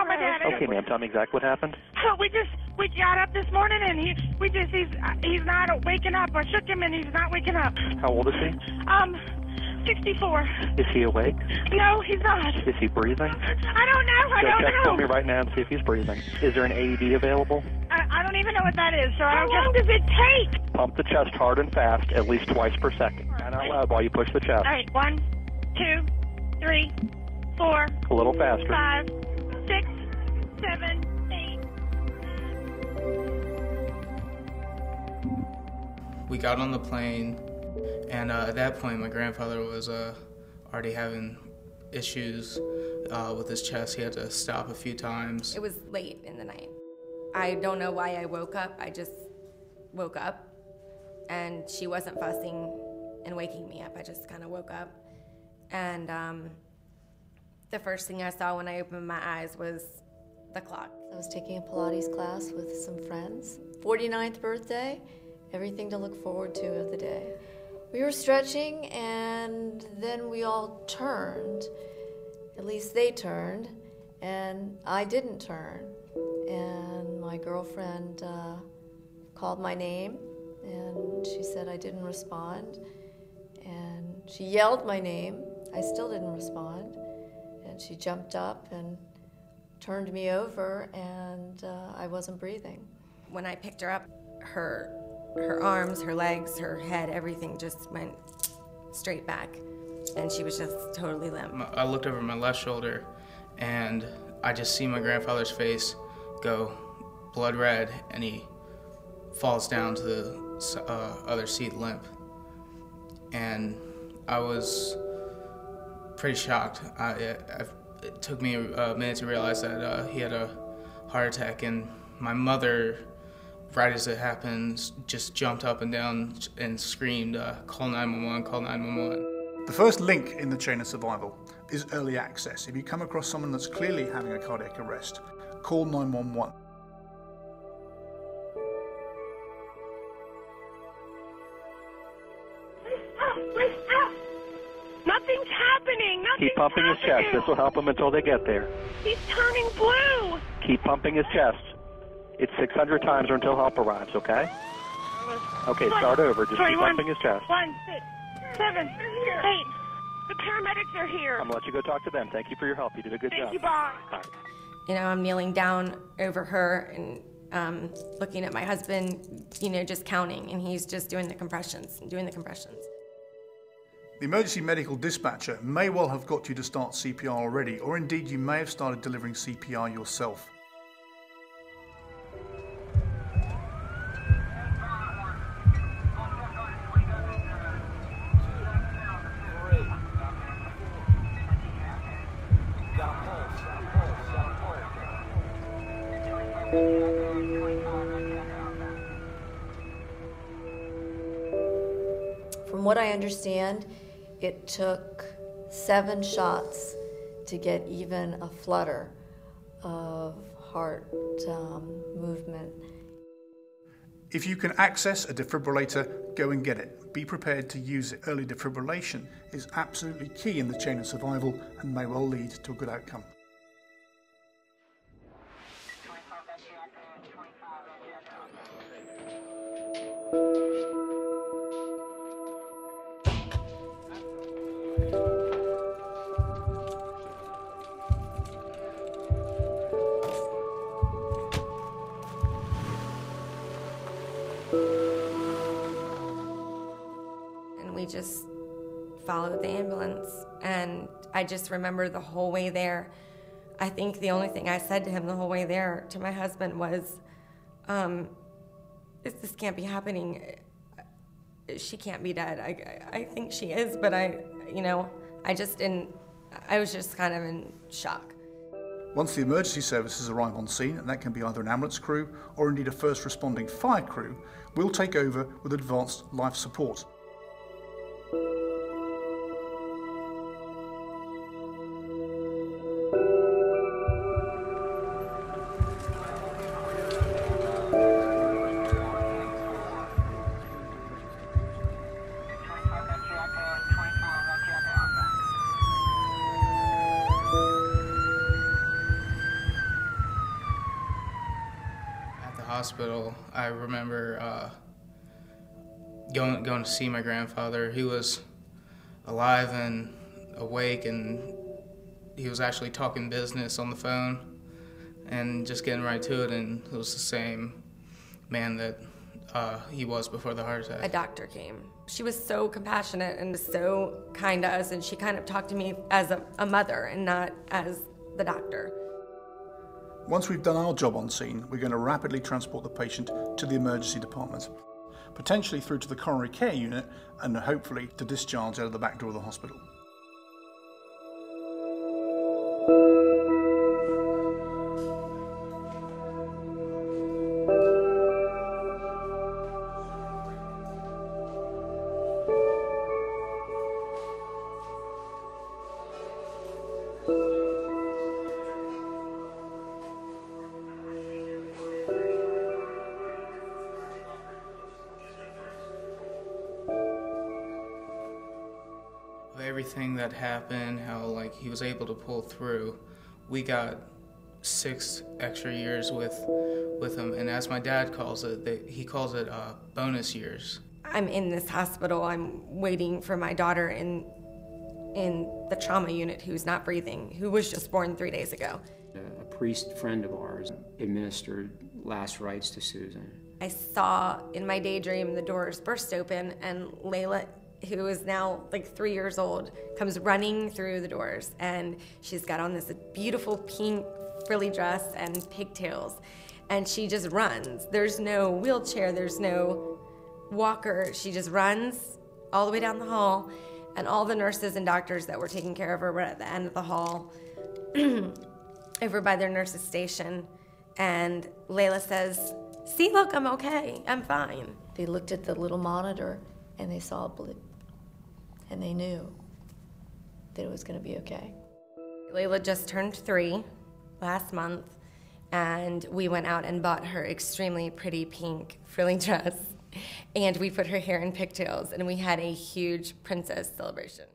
call my dad. Okay, ma'am, tell me exactly what happened. So we got up this morning and he's not waking up. I shook him and he's not waking up. How old is he? 64. Is he awake? No, he's not. Is he breathing? I don't know. I don't check know. for me right now and see if he's breathing. Is there an AED available? I don't even know what that is, so how long does it take? Pump the chest hard and fast, at least twice per second. And out loud while you push the chest. All right, 1, 2, 3, 4. A little faster. 5, 6, 7, 8. We got on the plane, and at that point, my grandfather was already having issues with his chest. He had to stop a few times. It was late in the night. I don't know why I woke up. I just woke up, and she wasn't fussing and waking me up. I just kind of woke up, and the first thing I saw when I opened my eyes was the clock. I was taking a Pilates class with some friends. 49th birthday, everything to look forward to of the day. We were stretching, and then we all turned. At least they turned, and I didn't turn. And my girlfriend called my name, and she said I didn't respond. And she yelled my name. I still didn't respond. And she jumped up and turned me over, and I wasn't breathing. When I picked her up, her arms, her legs, her head, everything just went straight back, and she was just totally limp. I looked over my left shoulder, and I just see my grandfather's face go blood red, and he falls down to the other seat limp. And I was pretty shocked. It took me a minute to realize that he had a heart attack, and my mother, right as it happened, just jumped up and down and screamed, call 911, call 911. The first link in the chain of survival is early access. If you come across someone that's clearly having a cardiac arrest, call 911. Nothing's happening. Keep pumping his chest. This will help him until they get there. He's turning blue. Keep pumping his chest. It's 600 times or until help arrives, okay? Okay, start over. Just keep pumping his chest. 1, 6, 7, 8. The paramedics are here. I'm going to let you go talk to them. Thank you for your help. You did a good job. Thank you, bye. Right. You know, I'm kneeling down over her and looking at my husband, you know, just counting, and he's just doing the compressions. The emergency medical dispatcher may well have got you to start CPR already, or indeed you may have started delivering CPR yourself. From what I understand, it took 7 shots to get even a flutter of heart movement. If you can access a defibrillator, go and get it. Be prepared to use it. Early defibrillation is absolutely key in the chain of survival and may well lead to a good outcome. And we just followed the ambulance, and I just remember the whole way there, I think the only thing I said to him the whole way there, to my husband, was, this can't be happening. She can't be dead. I think she is, but I was just kind of in shock. Once the emergency services arrive on scene, and that can be either an ambulance crew or indeed a first responding fire crew, we'll take over with advanced life support. hospital, I remember going to see my grandfather. He was alive and awake, and he was actually talking business on the phone and just getting right to it, and it was the same man that he was before the heart attack. A doctor came. She was so compassionate and so kind to us, and she kind of talked to me as a mother and not as the doctor. Once we've done our job on scene, we're going to rapidly transport the patient to the emergency department, potentially through to the coronary care unit, and hopefully to discharge out of the back door of the hospital. Everything that happened, how like he was able to pull through, we got 6 extra years with him, and as my dad calls it, he calls it bonus years. I'm in this hospital. I'm waiting for my daughter in the trauma unit who's not breathing, who was just born 3 days ago. A priest friend of ours administered last rites to Susan. I saw in my daydream the doors burst open, and Layla, who is now like 3 years old, comes running through the doors, and she's got on this beautiful pink frilly dress and pigtails, and she just runs. There's no wheelchair, there's no walker. She just runs all the way down the hall, and all the nurses and doctors that were taking care of her were at the end of the hall over by their nurse's station, and Layla says, "See, look, I'm okay, I'm fine." They looked at the little monitor and they saw a blip, and they knew that it was going to be okay. Layla just turned 3 last month, and we went out and bought her extremely pretty pink frilly dress, and we put her hair in pigtails, and we had a huge princess celebration.